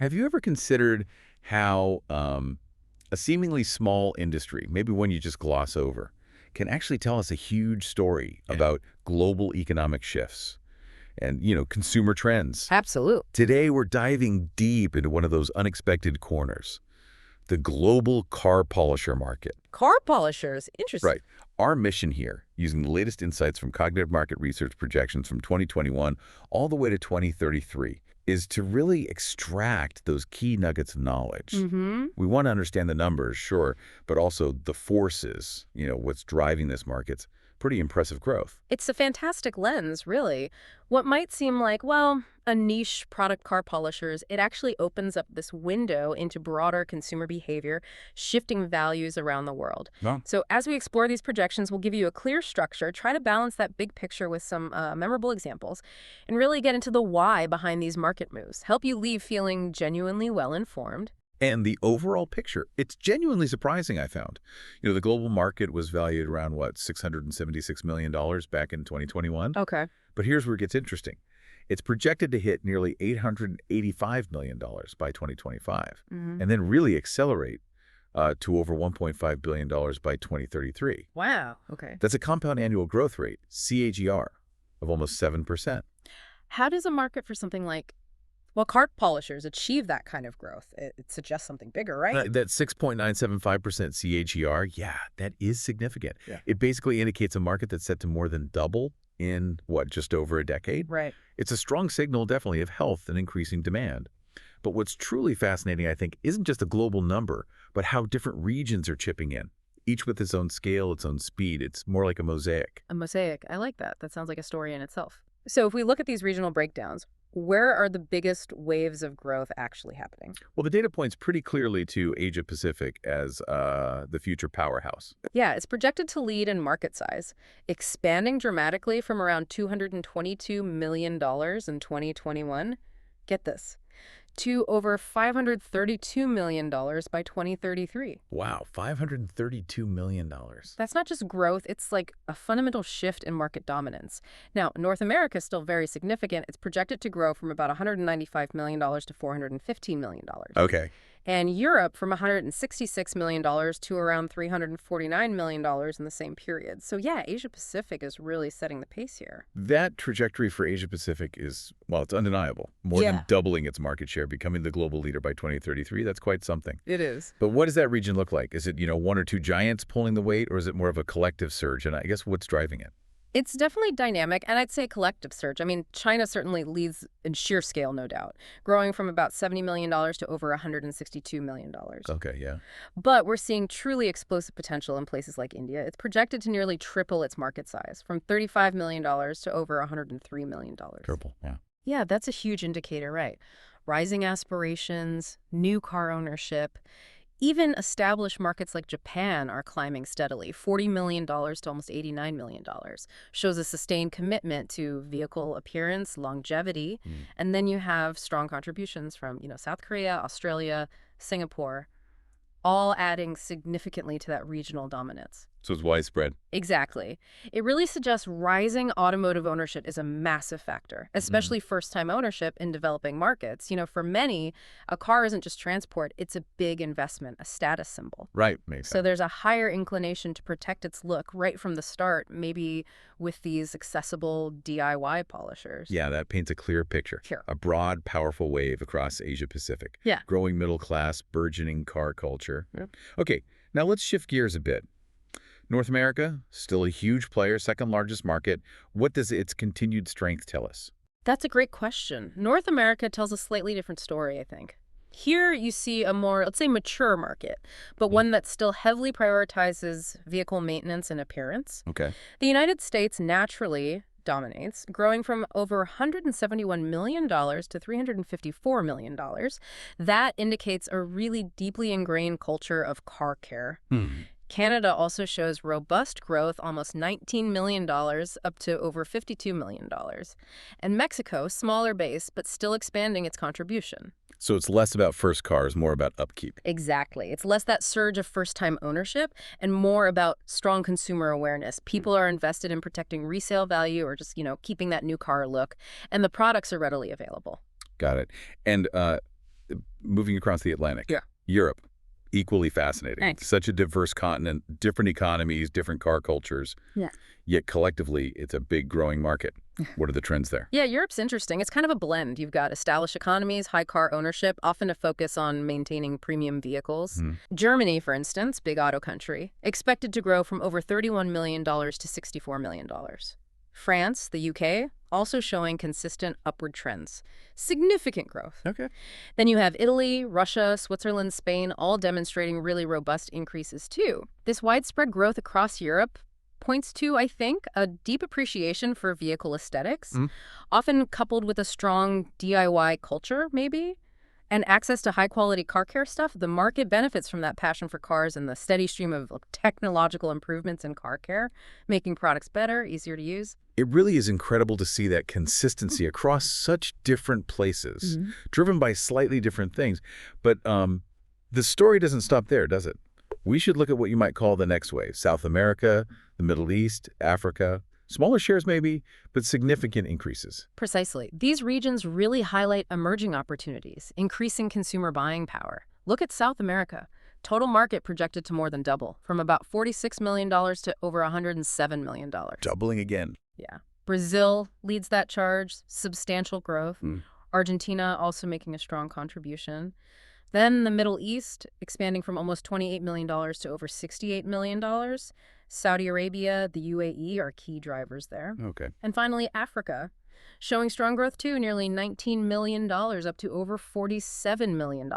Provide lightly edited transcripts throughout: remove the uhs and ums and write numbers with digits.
Have you ever considered how a seemingly small industry, maybe one you just gloss over, can actually tell us a huge story about global economic shifts and, consumer trends? Absolute. Today, we're diving deep into one of those unexpected corners, the global car polisher market. Car polishers. Interesting. Right. Our mission here, using the latest insights from Cognitive Market Research projections from 2021 all the way to 2033, is to really extract those key nuggets of knowledge. Mm-hmm. We want to understand the numbers, sure, but also the forces, what's driving this market's pretty impressive growth. It's a fantastic lens, really. What might seem like, well, a niche product car polishers, it actually opens up this window into broader consumer behavior, shifting values around the world. No. So as we explore these projections, we'll give you a clear structure, try to balance that big picture with some memorable examples, and really get into the why behind these market moves, help you leave feeling genuinely well-informed. And the overall picture, it's genuinely surprising, I found. The global market was valued around, $676 million back in 2021? Okay. But here's where it gets interesting. It's projected to hit nearly $885 million by 2025, Mm-hmm. and then really accelerate to over $1.5 billion by 2033. Wow. Okay. That's a compound annual growth rate, CAGR, of almost 7%. How does a market for something like, well, car polishers achieve that kind of growth? It suggests something bigger, right? That 6.975% CAGR, yeah, that is significant. Yeah. It basically indicates a market that's set to more than double in, just over a decade? Right. It's a strong signal, definitely, of health and increasing demand. But what's truly fascinating, I think, isn't just a global number, but how different regions are chipping in, each with its own scale, its own speed. It's more like a mosaic. A mosaic. I like that. That sounds like a story in itself. So if we look at these regional breakdowns, where are the biggest waves of growth actually happening? Well, the data points pretty clearly to Asia-Pacific as the future powerhouse. Yeah, it's projected to lead in market size, expanding dramatically from around $222 million in 2021. Get this, to over $532 million by 2033. Wow, $532 million. That's not just growth, it's like a fundamental shift in market dominance. Now, North America is still very significant. It's projected to grow from about $195 million to $415 million. Okay. And Europe from $166 million to around $349 million in the same period. So yeah, Asia-Pacific is really setting the pace here. That trajectory for Asia-Pacific is, it's undeniable. More than Yeah. doubling its market share, becoming the global leader by 2033. That's quite something. It is. But what does that region look like? Is it, one or two giants pulling the weight, or is it more of a collective surge? And I guess what's driving it? It's definitely dynamic, and I'd say collective surge. I mean, China certainly leads in sheer scale, no doubt, growing from about $70 million to over $162 million. Okay, yeah. But we're seeing truly explosive potential in places like India. It's projected to nearly triple its market size, from $35 million to over $103 million. Triple, yeah. Yeah, that's a huge indicator, right? Rising aspirations, new car ownership. Even established markets like Japan are climbing steadily, $40 million to almost $89 million. Shows a sustained commitment to vehicle appearance, longevity, and then you have strong contributions from, South Korea, Australia, Singapore, all adding significantly to that regional dominance. So it's widespread. Exactly. It really suggests rising automotive ownership is a massive factor, especially first-time ownership in developing markets. For many, a car isn't just transport, it's a big investment, a status symbol. Right, makes sense. So there's a higher inclination to protect its look right from the start, maybe with these accessible DIY polishers. Yeah, that paints a clear picture. Sure. A broad, powerful wave across Asia-Pacific. Yeah. Growing middle class, burgeoning car culture. Yep. Okay, now let's shift gears a bit. North America, still a huge player, second largest market. What does its continued strength tell us? That's a great question. North America tells a slightly different story, I think. Here you see a more, let's say, mature market, but one that still heavily prioritizes vehicle maintenance and appearance. Okay. The United States naturally dominates, growing from over $171 million to $354 million. That indicates a really deeply ingrained culture of car care. Canada also shows robust growth, almost $19 million up to over $52 million. And Mexico, smaller base, but still expanding its contribution. So it's less about first cars, more about upkeep. Exactly. It's less that surge of first-time ownership and more about strong consumer awareness. People are invested in protecting resale value or just, keeping that new car look, and the products are readily available. Got it. And moving across the Atlantic. Yeah. Europe, equally fascinating. Thanks. Such a diverse continent, different economies, different car cultures. Yeah. Yet collectively, it's a big growing market. What are the trends there? Yeah, Europe's interesting. It's kind of a blend. You've got established economies, high car ownership, often a focus on maintaining premium vehicles. Germany, for instance, big auto country, expected to grow from over $31 million to $64 million. France, the UK, also showing consistent upward trends. Significant growth. Okay. Then you have Italy, Russia, Switzerland, Spain, all demonstrating really robust increases too. This widespread growth across Europe points to, I think, a deep appreciation for vehicle aesthetics, often coupled with a strong DIY culture, maybe, and access to high-quality car care stuff. The market benefits from that passion for cars and the steady stream of technological improvements in car care, making products better, easier to use. It really is incredible to see that consistency across such different places, driven by slightly different things. But the story doesn't stop there, does it? We should look at what you might call the next wave. South America, the Middle East, Africa. Smaller shares maybe, but significant increases. Precisely. These regions really highlight emerging opportunities, increasing consumer buying power. Look at South America. Total market projected to more than double, from about $46 million to over $107 million. Doubling again. Yeah. Brazil leads that charge, substantial growth. Argentina also making a strong contribution. Then the Middle East, expanding from almost $28 million to over $68 million. Saudi Arabia, the UAE are key drivers there. Okay. And finally, Africa, showing strong growth too, nearly $19 million up to over $47 million.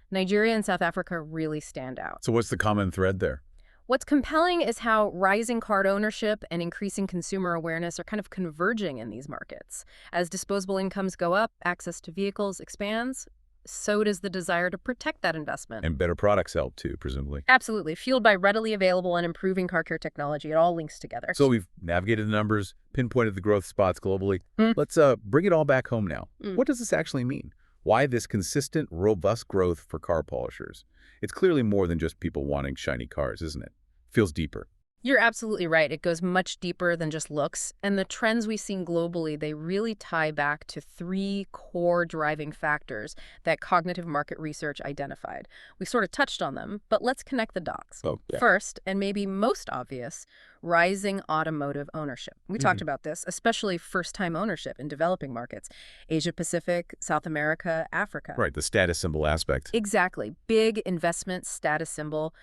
Nigeria and South Africa really stand out. So what's the common thread there? What's compelling is how rising car ownership and increasing consumer awareness are kind of converging in these markets. As disposable incomes go up, access to vehicles expands, so does the desire to protect that investment. And better products help too, presumably. Absolutely. Fueled by readily available and improving car care technology. It all links together. So we've navigated the numbers, pinpointed the growth spots globally. Let's bring it all back home now. What does this actually mean? Why this consistent, robust growth for car polishers? It's clearly more than just people wanting shiny cars, isn't it? Feels deeper. You're absolutely right. It goes much deeper than just looks. And the trends we've seen globally, they really tie back to three core driving factors that cognitive market research identified. We sort of touched on them, but let's connect the dots. Oh, yeah. First, and maybe most obvious, rising automotive ownership. We talked about this, especially first-time ownership in developing markets. Asia Pacific, South America, Africa. Right, the status symbol aspect. Exactly. Big investment status symbol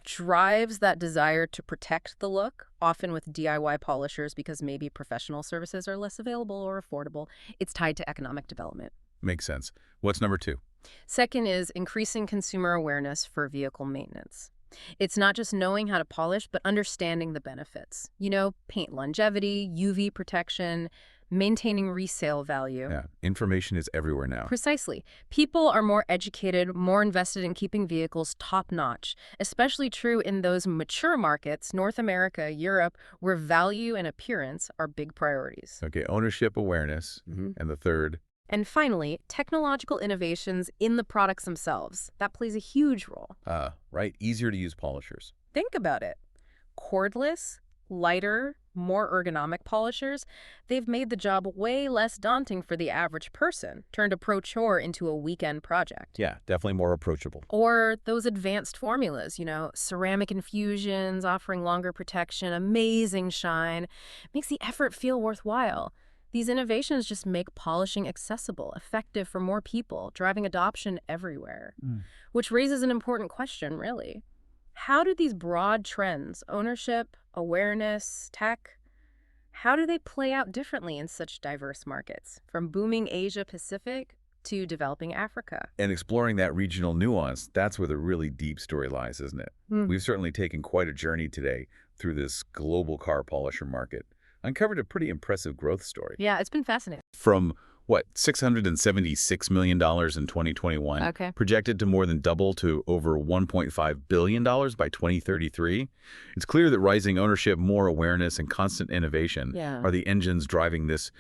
drives that desire to protect the look, often with DIY polishers because maybe professional services are less available or affordable. It's tied to economic development. Makes sense. What's number two? Second is increasing consumer awareness for vehicle maintenance. It's not just knowing how to polish, but understanding the benefits. You know, paint longevity, UV protection, maintaining resale value. Yeah, information is everywhere now. Precisely. People are more educated, more invested in keeping vehicles top-notch, especially true in those mature markets, North America, Europe, where value and appearance are big priorities. Okay, ownership awareness. And the third? And finally, technological innovations in the products themselves. That plays a huge role. Right, easier to use polishers. Think about it. Cordless, lighter, more ergonomic polishers, they've made the job way less daunting for the average person, turned a pro chore into a weekend project. Yeah, definitely more approachable. Or those advanced formulas, you know, ceramic infusions, offering longer protection, amazing shine, makes the effort feel worthwhile. These innovations just make polishing accessible, effective for more people, driving adoption everywhere. Which raises an important question, really. How do these broad trends, ownership, awareness, tech, how do they play out differently in such diverse markets, from booming Asia Pacific to developing Africa? And exploring that regional nuance, that's where the really deep story lies, isn't it? We've certainly taken quite a journey today through this global car polisher market. Uncovered a pretty impressive growth story. Yeah, it's been fascinating. From, what, $676 million in 2021, Okay. projected to more than double to over $1.5 billion by 2033. It's clear that rising ownership, more awareness, and constant innovation Yeah. are the engines driving this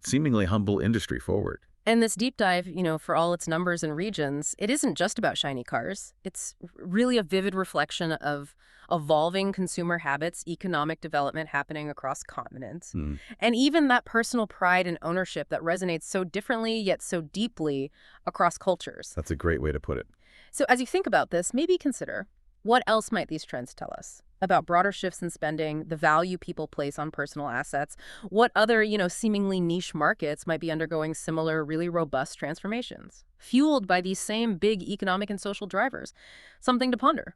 seemingly humble industry forward. And this deep dive, for all its numbers and regions, it isn't just about shiny cars. It's really a vivid reflection of evolving consumer habits, economic development happening across continents, Hmm, and even that personal pride and ownership that resonates so differently yet so deeply across cultures. that's a great way to put it. So as you think about this, maybe consider what else might these trends tell us about broader shifts in spending, the value people place on personal assets, what other, seemingly niche markets might be undergoing similar, really robust transformations, fueled by these same big economic and social drivers. Something to ponder.